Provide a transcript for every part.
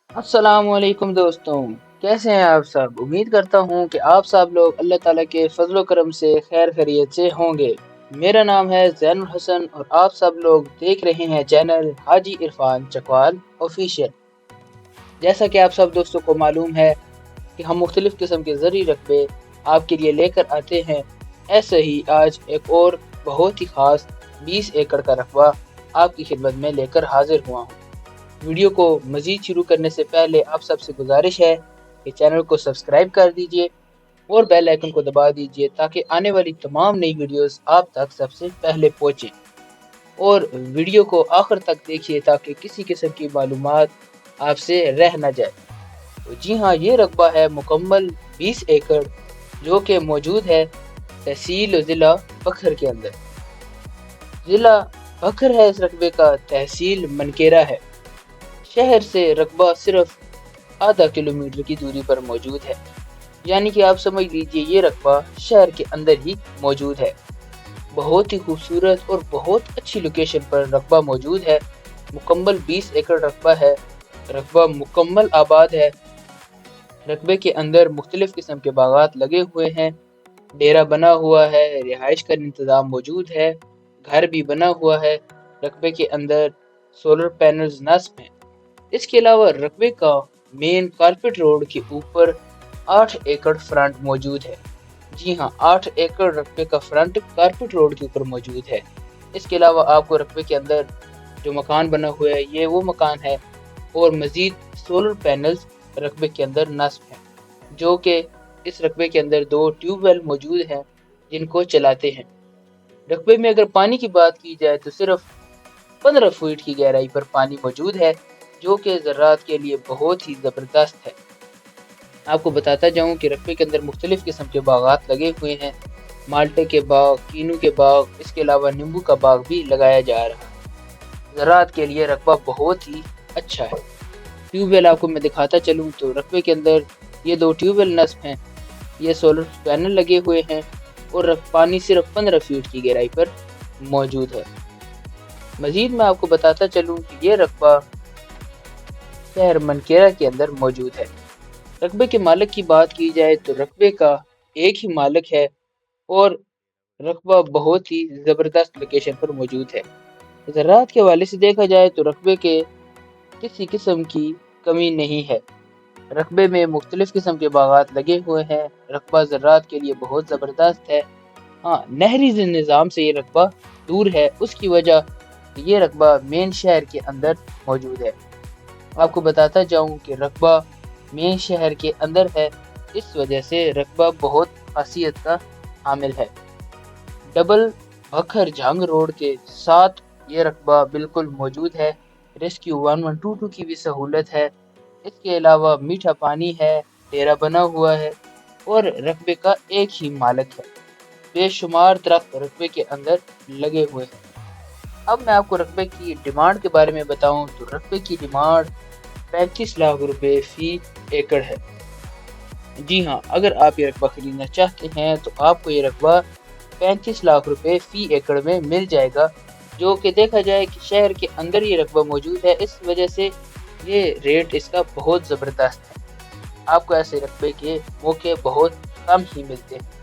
अस्सलाम वालेकुम दोस्तों। कैसे हैं आप सब? उम्मीद करता हूँ कि आप सब लोग अल्लाह ताला के फजलो करम से खैर खैरियत से होंगे। मेरा नाम है ज़ैनुल हसन और आप सब लोग देख रहे हैं चैनल हाजी इरफान चकवाल ऑफिशियल। जैसा कि आप सब दोस्तों को मालूम है कि हम मुख्तलिफ किस्म के ज़रूरी रकबे आपके लिए लेकर आते हैं। ऐसे ही आज एक और बहुत ही ख़ास 20 एकड़ का रकबा आपकी खिदमत में लेकर हाजिर हुआ हूँ। वीडियो को मज़ीद शुरू करने से पहले आप सबसे गुजारिश है कि चैनल को सब्सक्राइब कर दीजिए और बेल आइकन को दबा दीजिए ताकि आने वाली तमाम नई वीडियोस आप तक सबसे पहले पहुँचें। और वीडियो को आखिर तक देखिए ताकि किसी किस्म की मालूमात आपसे रह न जाए। तो जी हाँ, ये रकबा है मुकम्मल 20 एकड़ जो कि मौजूद है तहसील और ज़िला बखर के अंदर। ज़िला बखर है इस रकबे का, तहसील मनकेरा है। शहर से रकबा सिर्फ आधा किलोमीटर की दूरी पर मौजूद है, यानी कि आप समझ लीजिए ये रकबा शहर के अंदर ही मौजूद है। बहुत ही खूबसूरत और बहुत अच्छी लोकेशन पर रकबा मौजूद है। मुकम्मल 20 एकड़ रकबा है। रकबा मुकम्मल आबाद है। रकबे के अंदर मुख्तलिफ किस्म के बागात लगे हुए हैं। डेरा बना हुआ है, रिहाइश का इंतज़ाम मौजूद है, घर भी बना हुआ है। रकबे के अंदर सोलर पैनल्स नस्ब हैं। इसके अलावा रकबे का मेन कारपेट रोड के ऊपर 8 एकड़ फ्रंट मौजूद है। जी हाँ, 8 एकड़ रकबे का फ्रंट कारपेट रोड के ऊपर मौजूद है। इसके अलावा आपको रकबे के अंदर जो मकान बना हुआ है ये वो मकान है और मज़ीद सोलर पैनल्स रकबे के अंदर नस्ब हैं, जो कि इस रकबे के अंदर 2 ट्यूबवेल मौजूद हैं जिनको चलाते हैं। रकबे में अगर पानी की बात की जाए तो सिर्फ 15 फीट की गहराई पर पानी मौजूद है, जो कि ज़राअत के लिए बहुत ही ज़बरदस्त है। आपको बताता जाऊं कि रकबे के अंदर मुख्तलिफ किस्म के बागात लगे हुए हैं। माल्टे के बाग, कीनू के बाग, इसके अलावा नींबू का बाग भी लगाया जा रहा है। ज़राअत के लिए रकबा बहुत ही अच्छा है। ट्यूबवेल आपको मैं दिखाता चलूँ तो रकबे के अंदर ये 2 ट्यूबवेल नस्ब हैं। ये सोलर पैनल लगे हुए हैं और पानी सिर्फ 15 फीट की गहराई पर मौजूद है। मज़ीद मैं आपको बताता चलूँ कि ये रकबा शहर मनकेरा के अंदर मौजूद है। रकबे के मालिक की बात की जाए तो रकबे का एक ही मालिक है और रकबा बहुत ही ज़बरदस्त लोकेशन पर मौजूद है। ज़राअत के हवाले से देखा जाए तो रकबे के किसी किस्म की कमी नहीं है। रकबे में मुख्तलिफ किस्म के बागात लगे हुए हैं। रकबा ज़राअत के लिए बहुत ज़बरदस्त है। हाँ, नहरी निज़ाम से ये रकबा दूर है, उसकी वजह ये रकबा मेन शहर के अंदर मौजूद है। आपको बताता जाऊं कि रकबा मेन शहर के अंदर है, इस वजह से रकबा बहुत खासियत का हामिल है। डबल भखर जंग रोड के साथ ये रकबा बिल्कुल मौजूद है। रेस्क्यू 1122 की भी सहूलत है। इसके अलावा मीठा पानी है, डेरा बना हुआ है और रकबे का एक ही मालिक है। बेशुमार दरख्त रकबे के अंदर लगे हुए हैं। अब मैं आपको रकबे की डिमांड के बारे में बताऊं तो रकबे की डिमांड 35 लाख रुपए फी एकड़ है। जी हाँ, अगर आप ये रकबा खरीदना चाहते हैं तो आपको ये रकबा 35 लाख रुपए फी एकड़ में मिल जाएगा, जो कि देखा जाए कि शहर के अंदर ये रकबा मौजूद है, इस वजह से ये रेट इसका बहुत ज़बरदस्त है। आपको ऐसे रकबे के मौके बहुत कम ही मिलते हैं।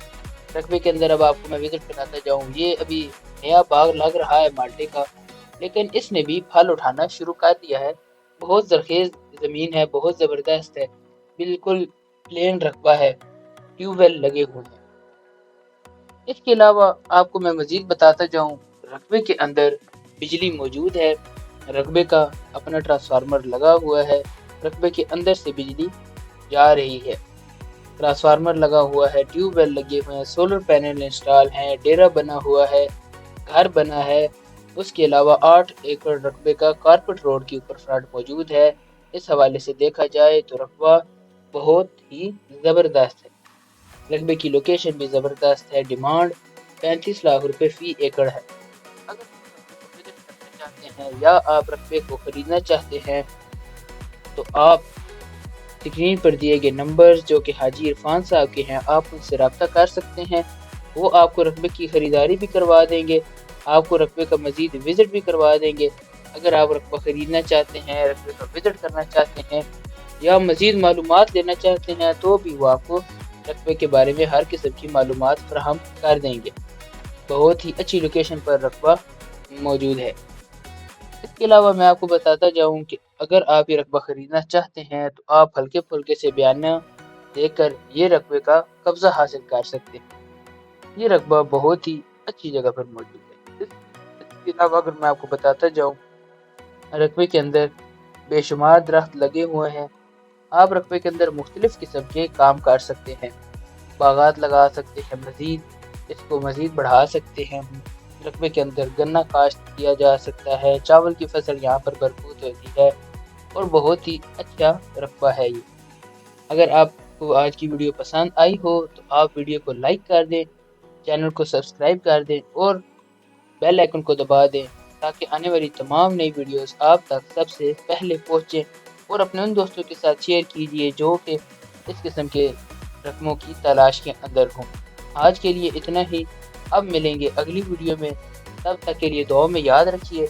रकबे के अंदर अब आपको मैं विजिट कराता जाऊँ, ये अभी नया बाग लग रहा है माल्टे का, लेकिन इसने भी फल उठाना शुरू कर दिया है। बहुत ज़रखेज़ ज़मीन है, बहुत ज़बरदस्त है, बिल्कुल प्लेन रकबा है, ट्यूबवेल लगे हुए हैं। इसके अलावा आपको मैं मज़ीद बताता जाऊँ, रकबे के अंदर बिजली मौजूद है। रकबे का अपना ट्रांसफार्मर लगा हुआ है। रकबे के अंदर से बिजली जा रही है। ट्रांसफार्मर लगा हुआ है, ट्यूबवेल लगे हुए हैं, सोलर पैनल इंस्टॉल हैं, डेरा बना हुआ है, घर बना है। उसके अलावा 8 एकड़ रकबे का कारपेट रोड के ऊपर फ्लैट मौजूद है। इस हवाले से देखा जाए तो रकबा बहुत ही ज़बरदस्त है। रकबे की लोकेशन भी ज़बरदस्त है। डिमांड 35 लाख रुपए फी एकड़ है। अगर आप रकबे को विजिट करना चाहते हैं या आप रकबे को खरीदना चाहते हैं तो आप स्क्रीन पर दिए गए नंबर जो कि हाजी इरफान साहब के हैं, आप उनसे रब्ता कर सकते हैं। वो आपको रकबे की ख़रीदारी भी करवा देंगे, आपको रकबे का मज़ीद विज़िट भी करवा देंगे। अगर आप रकबा ख़रीदना चाहते हैं, रकबे का विज़िट करना चाहते हैं یا مزید معلومات لینا چاہتے ہیں تو بھی وہ آپ کو رقبے کے بارے میں ہر قسم کی معلومات فراہم کر دیں گے۔ بہت ہی اچھی لوکیشن پر رقبہ موجود ہے۔ اس کے علاوہ میں آپ کو بتاتا جاؤں کہ اگر آپ یہ رقبہ خریدنا چاہتے ہیں تو آپ ہلکے پھلکے سے بیانیہ دے کر یہ رقبے کا قبضہ حاصل کر سکتے ہیں۔ یہ رقبہ بہت ہی اچھی جگہ پر موجود ہے۔ اس کے علاوہ اگر میں آپ کو بتاتا جاؤں، رقبے کے اندر بے شمار درخت لگے ہوئے ہیں۔ آپ رقبے کے اندر مختلف قسم کے کام کر سکتے ہیں، باغات لگا سکتے ہیں، اس کو مزید بڑھا سکتے ہیں۔ رقبے کے اندر گنا کاشت کیا جا سکتا ہے، چاول کی فصل یہاں پر بھرپور ہوتی ہے اور بہت ہی اچھا رقبہ ہے یہ۔ اگر آپ کو آج کی ویڈیو پسند آئی ہو تو آپ ویڈیو کو لائک کر دیں، چینل کو سبسکرائب کر دیں اور بیل آئیکن کو دبا دیں تاکہ آنے والی تمام نئی ویڈیوز آپ تک سب سے پہلے پہنچیں، اور اپنے ان دوستوں کے ساتھ شیئر کیجیے جو کہ اس قسم کے رقموں کی تلاش کے اندر ہوں۔ آج کے لیے اتنا ہی، اب ملیں گے اگلی ویڈیو میں، تب تک کے لیے دعاؤں میں یاد رکھیے۔